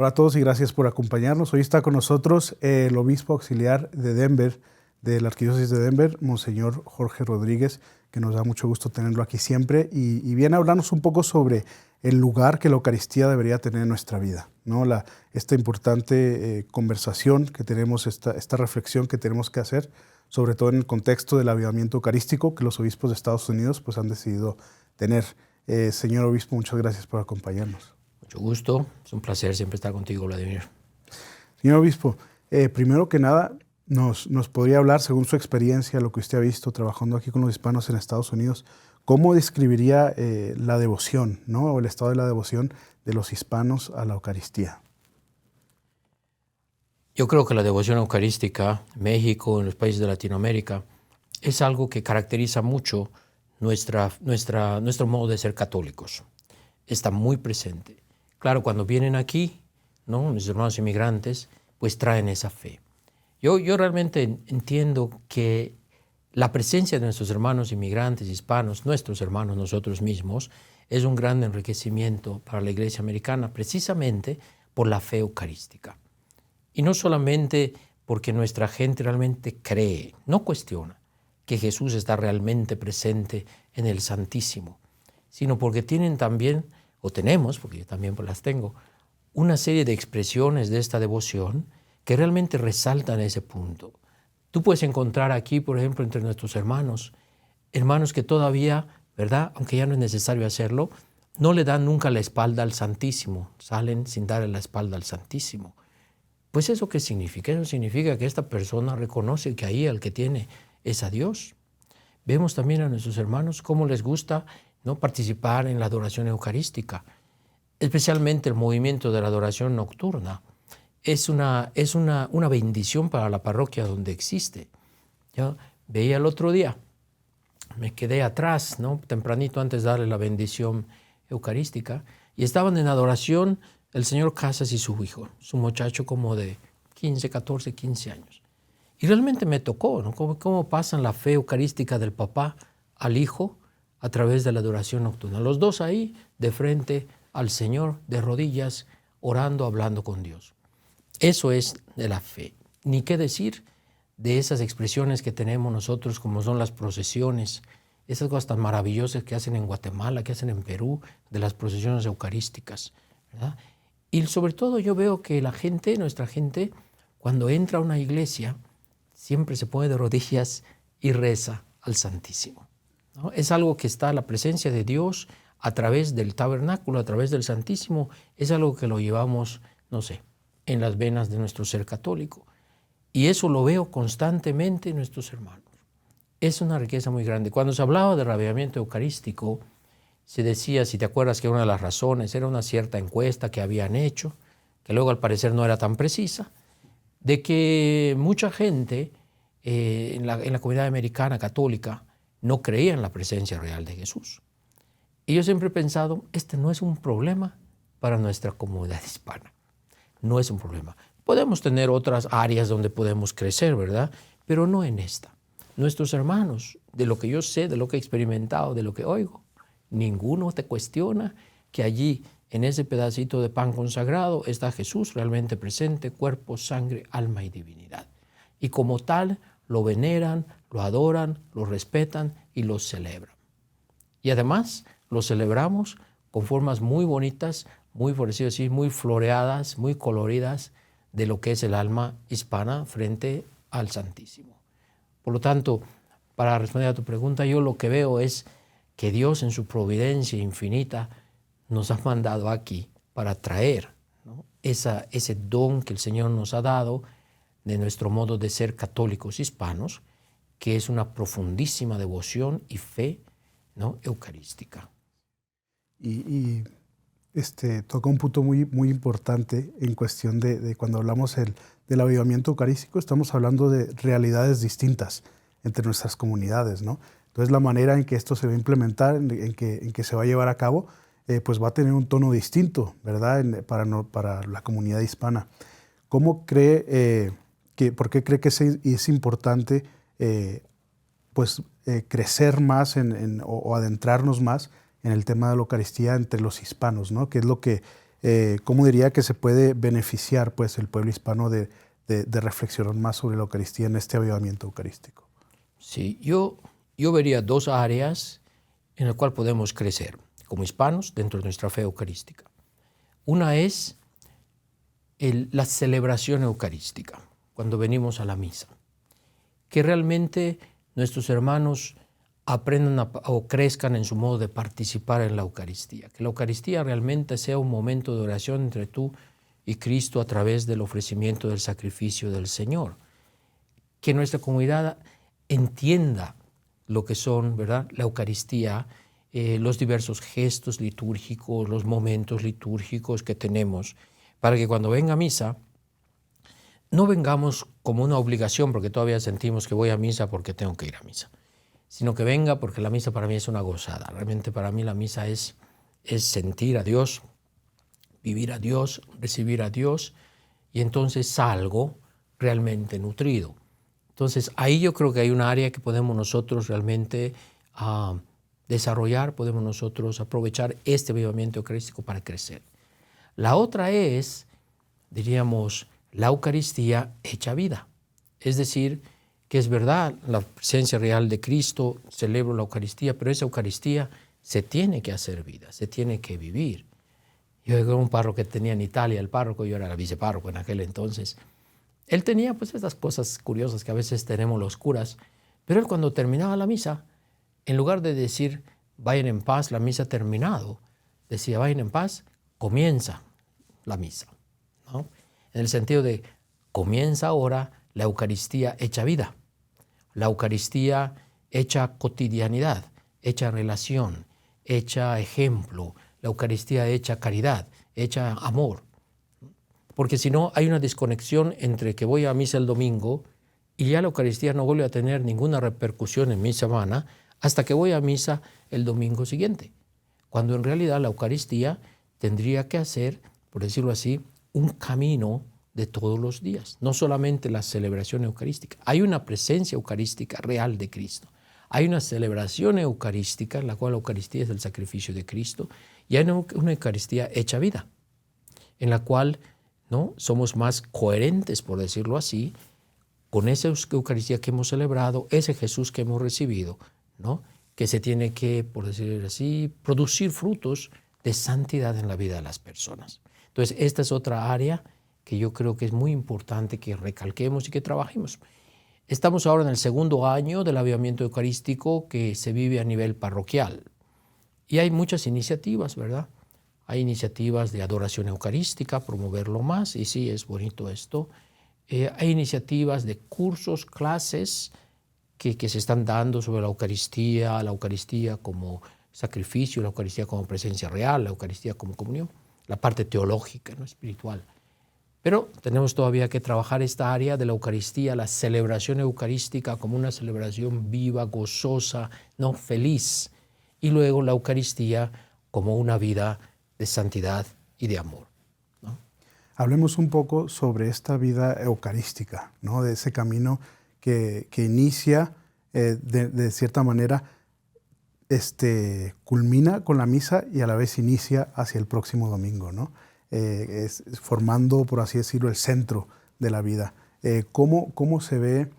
Hola a todos y gracias por acompañarnos. Hoy está con nosotros el obispo auxiliar de Denver, de la Arquidiócesis de Denver, Monseñor Jorge Rodríguez, que nos da mucho gusto tenerlo aquí siempre, y viene a hablarnos un poco sobre el lugar que la Eucaristía debería tener en nuestra vida, ¿no? Esta importante conversación que tenemos, esta reflexión que tenemos que hacer, sobre todo en el contexto del avivamiento eucarístico que los obispos de Estados Unidos pues, han decidido tener. Señor obispo, muchas gracias por acompañarnos. Mucho gusto, es un placer siempre estar contigo, Vladimir. Señor obispo, primero que nada, nos podría hablar, según su experiencia, lo que usted ha visto trabajando aquí con los hispanos en Estados Unidos, ¿cómo describiría la devoción, ¿no? O el estado de la devoción de los hispanos a la Eucaristía? Yo creo que la devoción eucarística en México, en los países de Latinoamérica, es algo que caracteriza mucho nuestro modo de ser católicos. Está muy presente. Claro, cuando vienen aquí, ¿no? Mis hermanos inmigrantes, pues traen esa fe. Yo realmente entiendo que la presencia de nuestros hermanos inmigrantes hispanos, nuestros hermanos, nosotros mismos, es un gran enriquecimiento para la Iglesia americana, precisamente por la fe eucarística. Y no solamente porque nuestra gente realmente cree, no cuestiona que Jesús está realmente presente en el Santísimo, sino porque tienen también, o tenemos, porque yo también pues las tengo, una serie de expresiones de esta devoción que realmente resaltan ese punto. Tú puedes encontrar aquí, por ejemplo, entre nuestros hermanos que todavía, ¿verdad?, aunque ya no es necesario hacerlo, no le dan nunca la espalda al Santísimo, salen sin darle la espalda al Santísimo. Pues ¿eso qué significa? Eso significa que esta persona reconoce que ahí el que tiene es a Dios. Vemos también a nuestros hermanos cómo les gusta, ¿no?, participar en la adoración eucarística, especialmente el movimiento de la adoración nocturna. Es una bendición para la parroquia donde existe. Yo veía el otro día, me quedé atrás, ¿no?, tempranito antes de darle la bendición eucarística, y estaban en adoración el señor Casas y su hijo, su muchacho como de 14, 15 años. Y realmente me tocó, ¿no?, cómo pasan la fe eucarística del papá al hijo a través de la adoración nocturna. Los dos ahí de frente al Señor, de rodillas, orando, hablando con Dios. Eso es de la fe. Ni qué decir de esas expresiones que tenemos nosotros, como son las procesiones, esas cosas tan maravillosas que hacen en Guatemala, que hacen en Perú, de las procesiones eucarísticas, ¿verdad? Y sobre todo yo veo que la gente, nuestra gente, cuando entra a una iglesia, siempre se pone de rodillas y reza al Santísimo, ¿no? Es algo que está, la presencia de Dios a través del tabernáculo, a través del Santísimo, es algo que lo llevamos, no sé, en las venas de nuestro ser católico. Y eso lo veo constantemente en nuestros hermanos. Es una riqueza muy grande. Cuando se hablaba de avivamiento eucarístico, se decía, si te acuerdas, que una de las razones era una cierta encuesta que habían hecho, que luego al parecer no era tan precisa, de que mucha gente en la comunidad americana católica no creía en la presencia real de Jesús. Y yo siempre he pensado, este no es un problema para nuestra comunidad hispana. No es un problema. Podemos tener otras áreas donde podemos crecer, ¿verdad? Pero no en esta. Nuestros hermanos, de lo que yo sé, de lo que he experimentado, de lo que oigo, ninguno te cuestiona que allí, en ese pedacito de pan consagrado, está Jesús realmente presente, cuerpo, sangre, alma y divinidad. Y como tal, lo veneran, lo adoran, lo respetan y lo celebran. Y además, lo celebramos con formas muy bonitas, muy, por decirlo así, muy floreadas, muy coloridas de lo que es el alma hispana frente al Santísimo. Por lo tanto, para responder a tu pregunta, yo lo que veo es que Dios en su providencia infinita nos ha mandado aquí para traer, ¿no?, ese don que el Señor nos ha dado de nuestro modo de ser católicos hispanos, que es una profundísima devoción y fe, ¿no?, eucarística. Y toca un punto muy, muy importante en cuestión de cuando hablamos del avivamiento eucarístico, estamos hablando de realidades distintas entre nuestras comunidades, ¿no? Entonces la manera en que esto se va a implementar, en que se va a llevar a cabo, pues va a tener un tono distinto, ¿verdad?, para la comunidad hispana. ¿Cómo cree, por qué cree que es importante crecer más o adentrarnos más en el tema de la Eucaristía entre los hispanos, ¿no? Que es lo que ¿Cómo diría que se puede beneficiar pues, el pueblo hispano de reflexionar más sobre la Eucaristía en este avivamiento eucarístico? Sí, yo vería dos áreas en las cuales podemos crecer como hispanos dentro de nuestra fe eucarística. Una es la celebración eucarística, cuando venimos a la misa. Que realmente nuestros hermanos aprendan o crezcan en su modo de participar en la Eucaristía. Que la Eucaristía realmente sea un momento de oración entre tú y Cristo a través del ofrecimiento del sacrificio del Señor. Que nuestra comunidad entienda lo que son, ¿verdad?, la Eucaristía, los diversos gestos litúrgicos, los momentos litúrgicos que tenemos, para que cuando venga a misa no vengamos como una obligación porque todavía sentimos que voy a misa porque tengo que ir a misa, sino que venga porque la misa para mí es una gozada. Realmente para mí la misa es sentir a Dios, vivir a Dios, recibir a Dios, y entonces salgo realmente nutrido. Entonces ahí yo creo que hay un área que podemos nosotros realmente desarrollar, podemos nosotros aprovechar este avivamiento eucarístico para crecer. La otra es, diríamos, la Eucaristía hecha vida. Es decir, que es verdad, la presencia real de Cristo, celebro la Eucaristía, pero esa Eucaristía se tiene que hacer vida, se tiene que vivir. Yo era un párroco que tenía en Italia, el párroco, yo era el vicepárroco en aquel entonces. Él tenía pues estas cosas curiosas que a veces tenemos los curas, pero él cuando terminaba la misa, en lugar de decir, vayan en paz, la misa ha terminado, decía, vayan en paz, comienza la misa, ¿no? En el sentido de, comienza ahora la Eucaristía hecha vida, la Eucaristía hecha cotidianidad, hecha relación, hecha ejemplo, la Eucaristía hecha caridad, hecha amor. Porque si no, hay una desconexión entre que voy a misa el domingo y ya la Eucaristía no vuelve a tener ninguna repercusión en mi semana hasta que voy a misa el domingo siguiente. Cuando en realidad la Eucaristía tendría que hacer, por decirlo así, un camino de todos los días. No solamente la celebración eucarística. Hay una presencia eucarística real de Cristo. Hay una celebración eucarística, en la cual la Eucaristía es el sacrificio de Cristo, y hay una Eucaristía hecha vida, en la cual, ¿no?, somos más coherentes, por decirlo así, con esa Eucaristía que hemos celebrado, ese Jesús que hemos recibido, ¿no?, que se tiene que, por decirlo así, producir frutos de santidad en la vida de las personas. Entonces, esta es otra área que yo creo que es muy importante que recalquemos y que trabajemos. Estamos ahora en el segundo año del avivamiento eucarístico que se vive a nivel parroquial. Y hay muchas iniciativas, ¿verdad? Hay iniciativas de adoración eucarística, promoverlo más, y sí, es bonito esto. Hay iniciativas de cursos, clases que se están dando sobre la Eucaristía como sacrificio, la Eucaristía como presencia real, la Eucaristía como comunión, la parte teológica, ¿no?, espiritual. Pero tenemos todavía que trabajar esta área de la Eucaristía, la celebración eucarística como una celebración viva, gozosa, no feliz. Y luego la Eucaristía como una vida de santidad y de amor, ¿no? Hablemos un poco sobre esta vida eucarística, ¿no?, de ese camino que inicia de cierta manera, culmina con la misa y a la vez inicia hacia el próximo domingo, ¿no? Es formando, por así decirlo, el centro de la vida. ¿Cómo se ve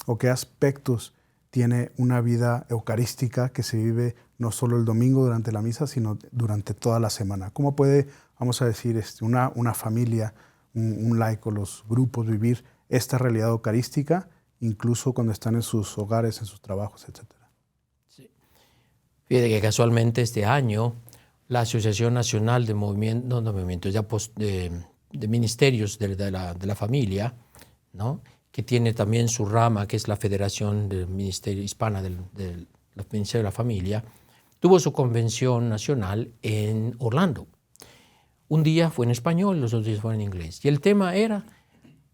o qué aspectos tiene una vida eucarística que se vive no solo el domingo durante la misa, sino durante toda la semana? ¿Cómo puede, vamos a decir, una familia, un laico, los grupos vivir esta realidad eucarística, incluso cuando están en sus hogares, en sus trabajos, etcétera? Sí. Fíjate que casualmente este año la Asociación Nacional de de Ministerios de la Familia, ¿no?, que tiene también su rama, que es la Federación del Ministerio Hispana del Ministerio de la Familia, tuvo su convención nacional en Orlando. Un día fue en español, los otros días fue en inglés. Y el tema era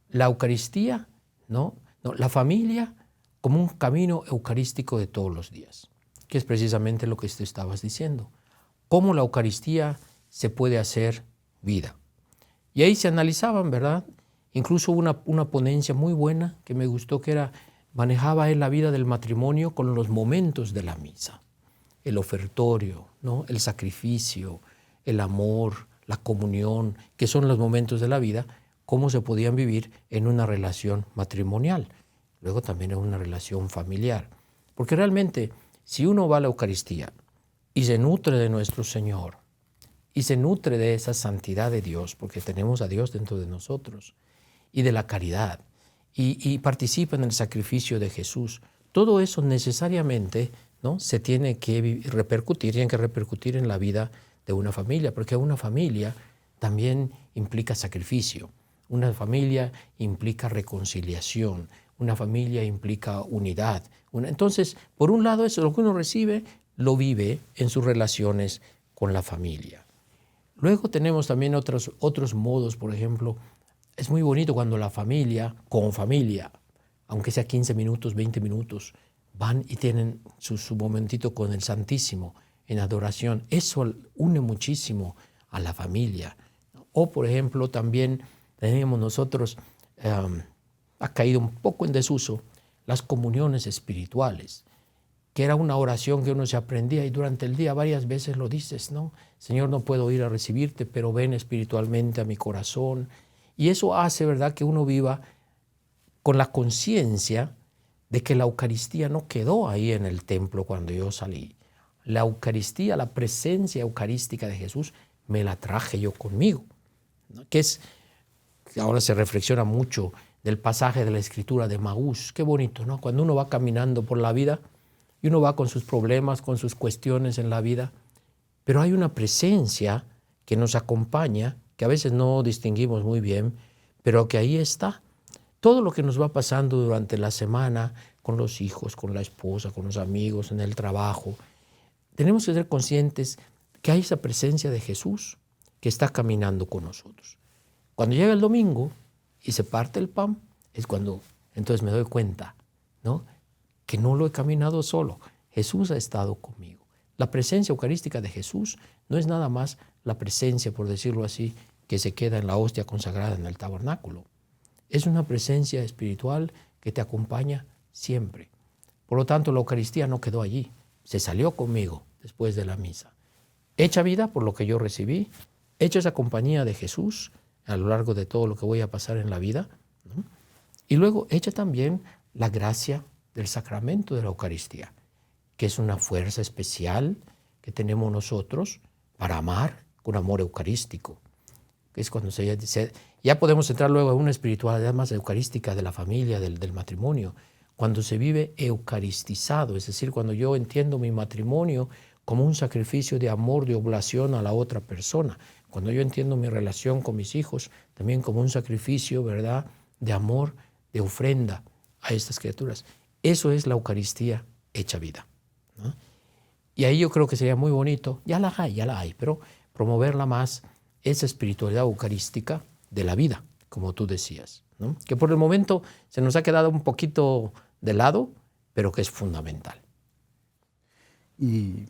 la Eucaristía, la familia como un camino eucarístico de todos los días, que es precisamente lo que tú estabas diciendo. Cómo la Eucaristía se puede hacer vida. Y ahí se analizaban, ¿verdad? Incluso una ponencia muy buena que me gustó, que manejaba en la vida del matrimonio con los momentos de la misa. El ofertorio, ¿no?, el sacrificio, el amor, la comunión, que son los momentos de la vida, cómo se podían vivir en una relación matrimonial, luego también en una relación familiar. Porque realmente, si uno va a la Eucaristía y se nutre de nuestro Señor, y se nutre de esa santidad de Dios, porque tenemos a Dios dentro de nosotros, y de la caridad, y participa en el sacrificio de Jesús, todo eso necesariamente, ¿no?, se tiene que repercutir en la vida de una familia, porque una familia también implica sacrificio, una familia implica reconciliación, una familia implica unidad. Entonces, por un lado, eso lo que uno recibe, lo vive en sus relaciones con la familia. Luego tenemos también otros modos, por ejemplo, es muy bonito cuando la familia, con familia, aunque sea 15 minutos, 20 minutos, van y tienen su momentito con el Santísimo en adoración. Eso une muchísimo a la familia. O, por ejemplo, también tenemos nosotros, ha caído un poco en desuso, las comuniones espirituales, que era una oración que uno se aprendía y durante el día varias veces lo dices, ¿no? Señor, no puedo ir a recibirte, pero ven espiritualmente a mi corazón. Y eso hace, ¿verdad?, que uno viva con la conciencia de que la Eucaristía no quedó ahí en el templo cuando yo salí. La Eucaristía, la presencia eucarística de Jesús, me la traje yo conmigo, ¿no? Que ahora se reflexiona mucho del pasaje de la Escritura de Maús. Qué bonito, ¿no? Cuando uno va caminando por la vida y uno va con sus problemas, con sus cuestiones en la vida, pero hay una presencia que nos acompaña, que a veces no distinguimos muy bien, pero que ahí está. Todo lo que nos va pasando durante la semana, con los hijos, con la esposa, con los amigos, en el trabajo, tenemos que ser conscientes que hay esa presencia de Jesús que está caminando con nosotros. Cuando llega el domingo y se parte el pan, es cuando entonces me doy cuenta, ¿no?, que no lo he caminado solo. Jesús ha estado conmigo. La presencia eucarística de Jesús no es nada más la presencia, por decirlo así, que se queda en la hostia consagrada en el tabernáculo. Es una presencia espiritual que te acompaña siempre. Por lo tanto, la Eucaristía no quedó allí. Se salió conmigo después de la misa. Hecha vida por lo que yo recibí, hecha esa compañía de Jesús a lo largo de todo lo que voy a pasar en la vida, ¿no? Y luego hecha también la gracia del sacramento de la Eucaristía, que es una fuerza especial que tenemos nosotros para amar con amor eucarístico, que es cuando ya podemos entrar luego en una espiritualidad más eucarística de la familia, del matrimonio, cuando se vive eucaristizado, es decir, cuando yo entiendo mi matrimonio como un sacrificio de amor, de oblación a la otra persona, cuando yo entiendo mi relación con mis hijos también como un sacrificio, ¿verdad?, de amor, de ofrenda a estas criaturas. Eso es la Eucaristía hecha vida, ¿no? Y ahí yo creo que sería muy bonito, ya la hay, pero promoverla más, esa espiritualidad eucarística de la vida, como tú decías, ¿no?, que por el momento se nos ha quedado un poquito de lado, pero que es fundamental. Y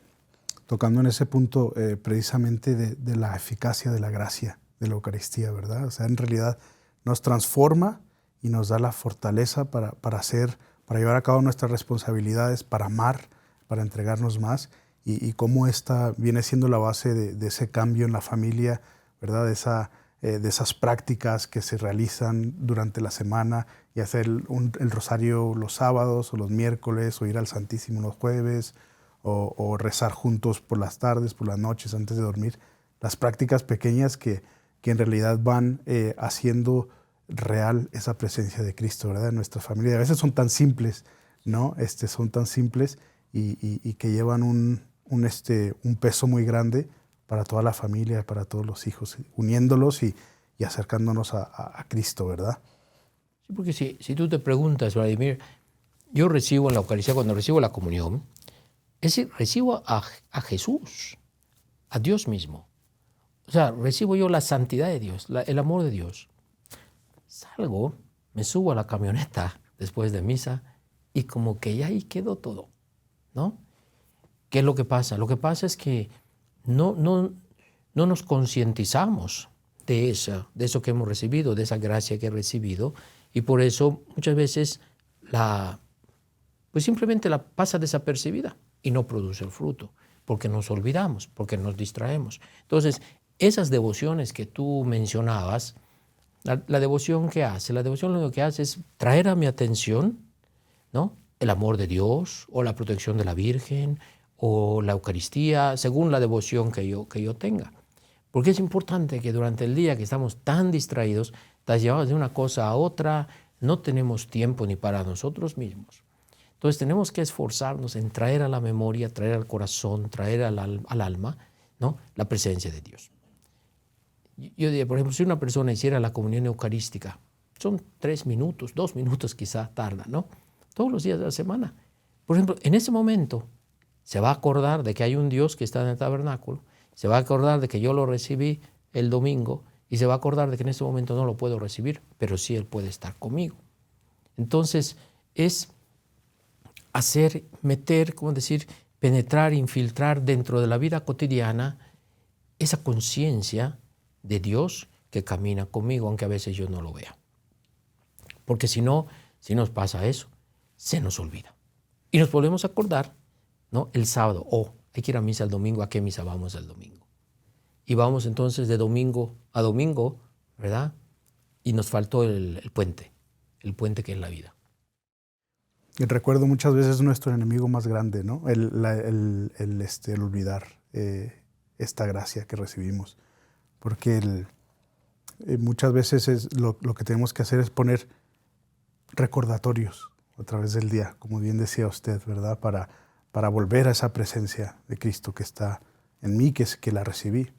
tocando en ese punto precisamente de la eficacia de la gracia de la Eucaristía, ¿verdad? O sea, en realidad nos transforma y nos da la fortaleza para llevar a cabo nuestras responsabilidades, para amar, para entregarnos más, y cómo esta viene siendo la base de ese cambio en la familia, ¿verdad? De esas prácticas que se realizan durante la semana, y hacer el rosario los sábados o los miércoles, o ir al Santísimo los jueves, o rezar juntos por las tardes, por las noches, antes de dormir. Las prácticas pequeñas que en realidad van haciendo real esa presencia de Cristo, ¿verdad?, en nuestra familia. A veces son tan simples, ¿no? Son tan simples y que llevan un peso muy grande para toda la familia, para todos los hijos, uniéndolos y acercándonos a Cristo, ¿verdad? Sí, porque si tú te preguntas, Vladimir, yo recibo en la Eucaristía, cuando recibo la comunión, es decir, recibo a Jesús, a Dios mismo. O sea, recibo yo la santidad de Dios, el amor de Dios. Salgo, me subo a la camioneta después de misa y como que ya ahí quedó todo, ¿no? ¿Qué es lo que pasa? Lo que pasa es que no nos concientizamos de eso que hemos recibido, de esa gracia que he recibido, y por eso muchas veces pues simplemente la pasa desapercibida y no produce el fruto, porque nos olvidamos, porque nos distraemos. Entonces, esas devociones que tú mencionabas, la devoción que hace, la devoción lo que hace es traer a mi atención, ¿no?, el amor de Dios o la protección de la Virgen o la Eucaristía, según la devoción que yo tenga. Porque es importante que durante el día que estamos tan distraídos, tan llevados de una cosa a otra, no tenemos tiempo ni para nosotros mismos. Entonces tenemos que esforzarnos en traer a la memoria, traer al corazón, traer al alma, ¿no?, la presencia de Dios. Yo diría, por ejemplo, si una persona hiciera la comunión eucarística, son 3 minutos, 2 minutos quizá tarda, ¿no?, todos los días de la semana. Por ejemplo, en ese momento se va a acordar de que hay un Dios que está en el tabernáculo, se va a acordar de que yo lo recibí el domingo y se va a acordar de que en ese momento no lo puedo recibir, pero sí Él puede estar conmigo. Entonces es hacer, meter, ¿cómo decir?, penetrar, infiltrar dentro de la vida cotidiana esa conciencia de Dios que camina conmigo, aunque a veces yo no lo vea. Porque si no, si nos pasa eso, se nos olvida. Y nos volvemos a acordar, ¿no?, el sábado, hay que ir a misa el domingo, ¿a qué misa vamos el domingo? Y vamos entonces de domingo a domingo, ¿verdad? Y nos faltó el puente que es la vida. El recuerdo muchas veces es nuestro enemigo más grande, ¿no? El olvidar esta gracia que recibimos. Porque muchas veces lo que tenemos que hacer es poner recordatorios a través del día, como bien decía usted, ¿verdad? Para volver a esa presencia de Cristo que está en mí, que la recibí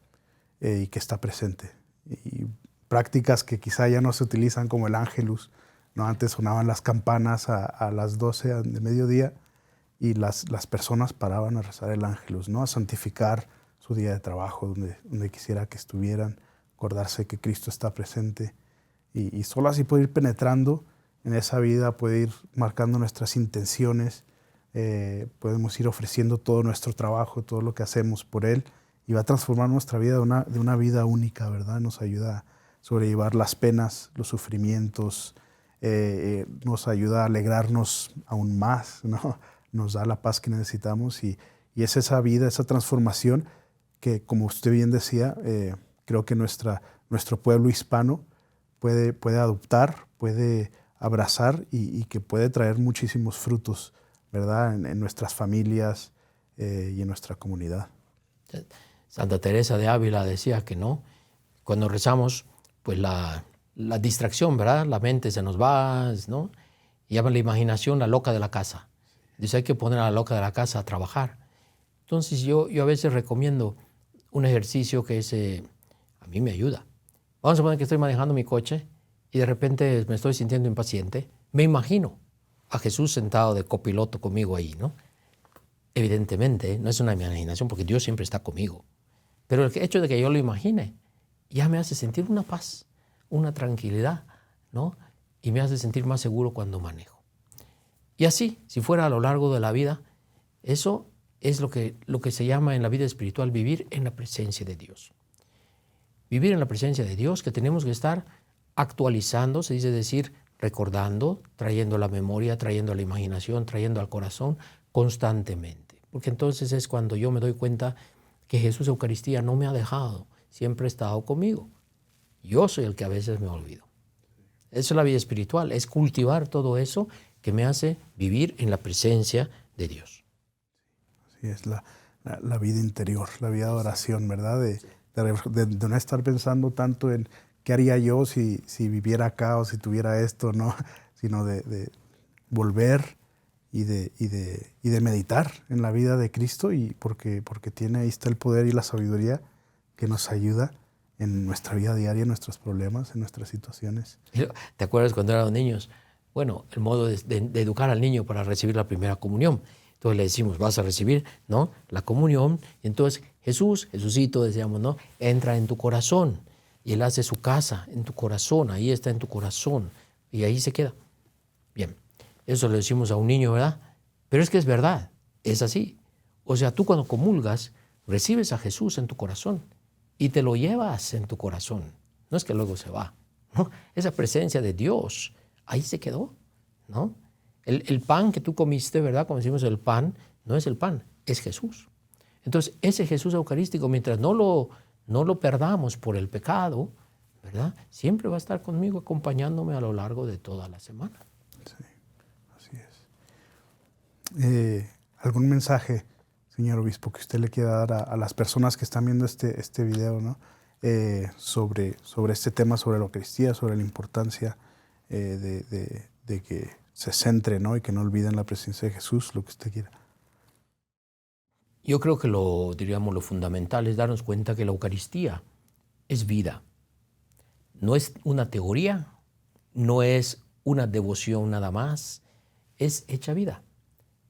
y que está presente. Y prácticas que quizá ya no se utilizan como el Ángelus, ¿no? Antes sonaban las campanas a las 12 de mediodía y las personas paraban a rezar el Ángelus, ¿no?, a santificar su día de trabajo, donde quisiera que estuvieran, acordarse que Cristo está presente. Y solo así puede ir penetrando en esa vida, puede ir marcando nuestras intenciones, podemos ir ofreciendo todo nuestro trabajo, todo lo que hacemos por Él, y va a transformar nuestra vida de una vida única, ¿verdad? Nos ayuda a sobrellevar las penas, los sufrimientos, nos ayuda a alegrarnos aún más, ¿no? Nos da la paz que necesitamos y es esa vida, esa transformación que, como usted bien decía, creo que nuestro pueblo hispano puede adoptar, puede abrazar y que puede traer muchísimos frutos, ¿verdad?, en nuestras familias y en nuestra comunidad. Santa Teresa de Ávila decía que no, cuando rezamos, pues la distracción, ¿verdad?, la mente se nos va, ¿no?, y llama la imaginación la loca de la casa. Dice, hay que poner a la loca de la casa a trabajar. Entonces yo a veces recomiendo un ejercicio que a mí me ayuda. Vamos a poner que estoy manejando mi coche y de repente me estoy sintiendo impaciente. Me imagino a Jesús sentado de copiloto conmigo ahí, ¿no? Evidentemente, no es una imaginación porque Dios siempre está conmigo. Pero el hecho de que yo lo imagine ya me hace sentir una paz, una tranquilidad, ¿no? Y me hace sentir más seguro cuando manejo. Y así, si fuera a lo largo de la vida, eso es lo que se llama en la vida espiritual vivir en la presencia de Dios. Vivir en la presencia de Dios, que tenemos que estar actualizando, se dice decir, recordando, trayendo a la memoria, trayendo a la imaginación, trayendo al corazón constantemente. Porque entonces es cuando yo me doy cuenta que Jesús Eucaristía no me ha dejado, siempre ha estado conmigo. Yo soy el que a veces me olvido. Eso es la vida espiritual, es cultivar todo eso que me hace vivir en la presencia de Dios. Así es la vida interior, la vida de oración, ¿verdad? De no estar pensando tanto en qué haría yo si viviera acá o si tuviera esto, ¿no? Sino de volver y de meditar en la vida de Cristo y porque ahí está el poder y la sabiduría que nos ayuda en nuestra vida diaria, en nuestros problemas, en nuestras situaciones. ¿Te acuerdas cuando éramos niños? Bueno, el modo de educar al niño para recibir la primera comunión. Entonces le decimos, vas a recibir, ¿no?, la comunión. Y entonces Jesucito, decíamos, ¿no?, entra en tu corazón. Y Él hace su casa en tu corazón, ahí está en tu corazón. Y ahí se queda. Bien, eso le decimos a un niño, ¿verdad? Pero es que es verdad, es así. O sea, tú cuando comulgas, recibes a Jesús en tu corazón y te lo llevas en tu corazón. No es que luego se va, ¿no? Esa presencia de Dios, ahí se quedó, ¿no? El pan que tú comiste, ¿verdad? Como decimos, el pan, no es el pan, es Jesús. Entonces, ese Jesús eucarístico, mientras no lo no lo perdamos por el pecado, ¿verdad? Siempre va a estar conmigo acompañándome a lo largo de toda la semana. Sí, así es. ¿Algún mensaje, señor obispo, que usted le quiera dar a las personas que están viendo este video, ¿no? Sobre este tema, sobre la Eucaristía, sobre la importancia de que se centre, ¿no? Y que no olviden la presencia de Jesús, lo que usted quiera? Yo creo que lo fundamental es darnos cuenta que la Eucaristía es vida. No es una teoría, no es una devoción nada más, es hecha vida.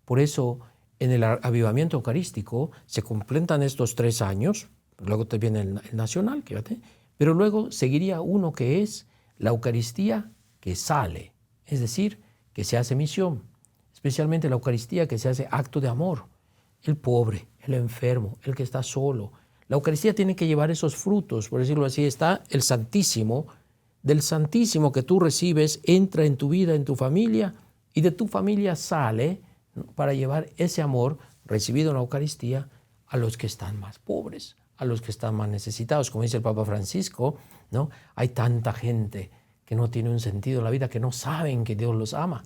Por eso, en el avivamiento eucarístico se completan estos 3 años, luego te viene el nacional, fíjate, pero luego seguiría uno que es la Eucaristía que sale, es decir, que se hace misión, especialmente la Eucaristía que se hace acto de amor. El pobre, el enfermo, el que está solo. La Eucaristía tiene que llevar esos frutos, por decirlo así. Está el Santísimo, del Santísimo que tú recibes, entra en tu vida, en tu familia, y de tu familia sale para llevar ese amor recibido en la Eucaristía a los que están más pobres, a los que están más necesitados. Como dice el Papa Francisco, ¿no? Hay tanta gente que no tiene un sentido en la vida, que no saben que Dios los ama.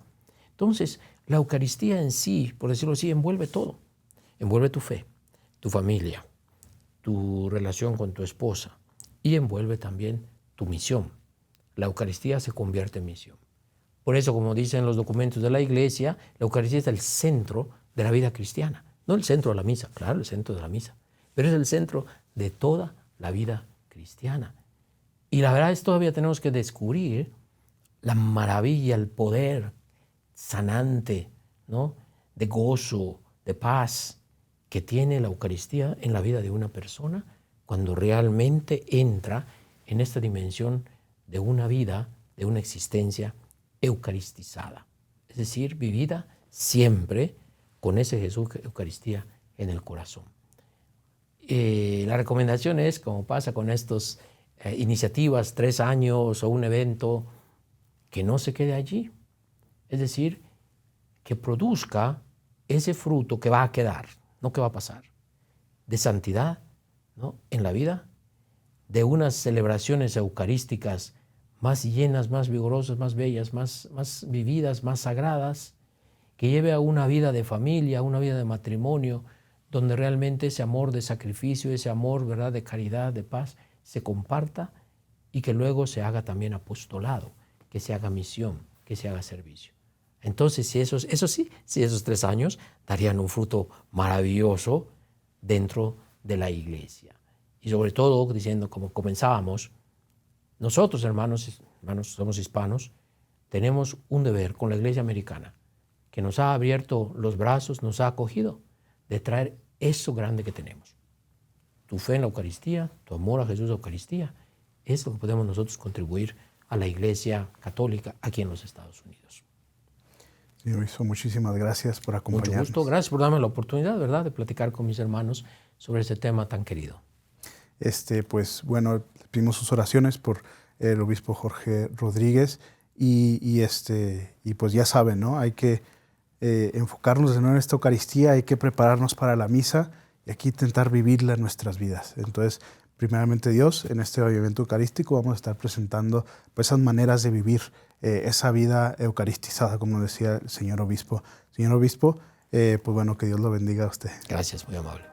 Entonces, la Eucaristía en sí, por decirlo así, envuelve todo. Envuelve tu fe, tu familia, tu relación con tu esposa y envuelve también tu misión. La Eucaristía se convierte en misión. Por eso, como dicen los documentos de la Iglesia, la Eucaristía es el centro de la vida cristiana. No el centro de la misa, claro, el centro de la misa, pero es el centro de toda la vida cristiana. Y la verdad es que todavía tenemos que descubrir la maravilla, el poder sanante, ¿no? De gozo, de paz, que tiene la Eucaristía en la vida de una persona cuando realmente entra en esta dimensión de una vida, de una existencia eucaristizada. Es decir, vivida siempre con ese Jesús Eucaristía en el corazón. La recomendación es, como pasa con estas iniciativas, 3 años o un evento, que no se quede allí. Es decir, que produzca ese fruto que va a quedar, no que va a pasar, de santidad, ¿no? En la vida, de unas celebraciones eucarísticas más llenas, más vigorosas, más bellas, más vividas, más sagradas, que lleve a una vida de familia, a una vida de matrimonio, donde realmente ese amor de sacrificio, ese amor, ¿verdad?, de caridad, de paz, se comparta y que luego se haga también apostolado, que se haga misión, que se haga servicio. Entonces, si esos 3 años darían un fruto maravilloso dentro de la Iglesia. Y sobre todo, diciendo como comenzábamos, nosotros, hermanos, somos hispanos, tenemos un deber con la Iglesia americana, que nos ha abierto los brazos, nos ha acogido, de traer eso grande que tenemos. Tu fe en la Eucaristía, tu amor a Jesús en la Eucaristía, es lo que podemos nosotros contribuir a la Iglesia católica aquí en los Estados Unidos. Señor obispo, muchísimas gracias por acompañarnos. Mucho gusto, gracias por darme la oportunidad, ¿verdad?, de platicar con mis hermanos sobre este tema tan querido. Pues bueno, pedimos sus oraciones por el obispo Jorge Rodríguez y pues ya saben, ¿no? Hay que enfocarnos de nuevo en esta Eucaristía, hay que prepararnos para la misa y aquí intentar vivirla en nuestras vidas. Entonces, primeramente Dios, en este avivamiento eucarístico vamos a estar presentando pues, esas maneras de vivir esa vida eucaristizada, como decía el señor obispo. Señor obispo, pues bueno, que Dios lo bendiga a usted. Gracias, muy amable.